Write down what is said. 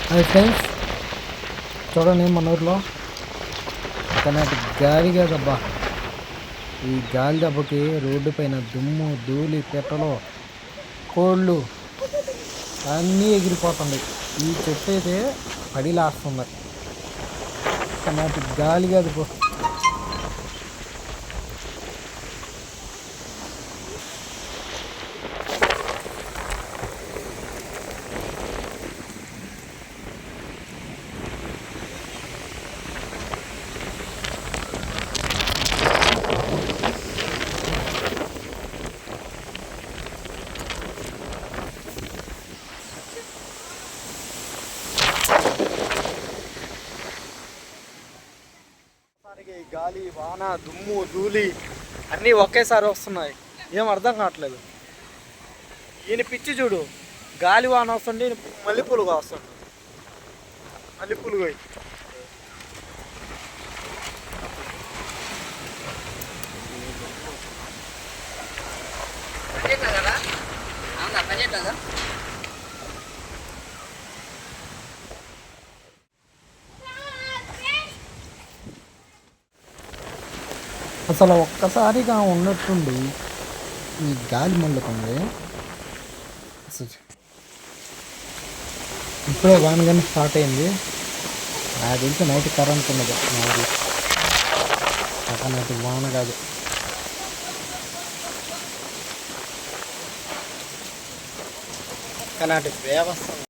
Hi friends, చూడండి మన ఊర్లో ఒకనాటి గాలి కదబ్బా. ఈ గాలి దెబ్బకి రోడ్డు పైన దుమ్ము ధూళి పెట్టలు కోళ్ళు అన్నీ ఎగిరిపోతుంది. ఈ చెట్టు అయితే పడిలాస్తుంది. ఒకనాటి గాలి కాదు పో. గాలి వాన దుమ్ము ధూళి అన్నీ ఒకేసారి వస్తున్నాయి. ఏం అర్థం కావట్లేదు. ఈయన పిచ్చి చూడు, గాలి వాన వస్తుంటే మల్లెపూలుగా వస్తుంది. మల్లెపూలుగా అసలు ఒక్కసారిగా ఉన్నట్టుండి ఈ గాలి మళ్ళుకుంది. అసలు ఇప్పుడే వాన కానీ స్టార్ట్ అయింది. నాకు తెలిసి నైట్ కరెంట్ ఉన్నది మా ఊర్లో. నైట్ వాన కాదు. కానీ వ్యవస్థ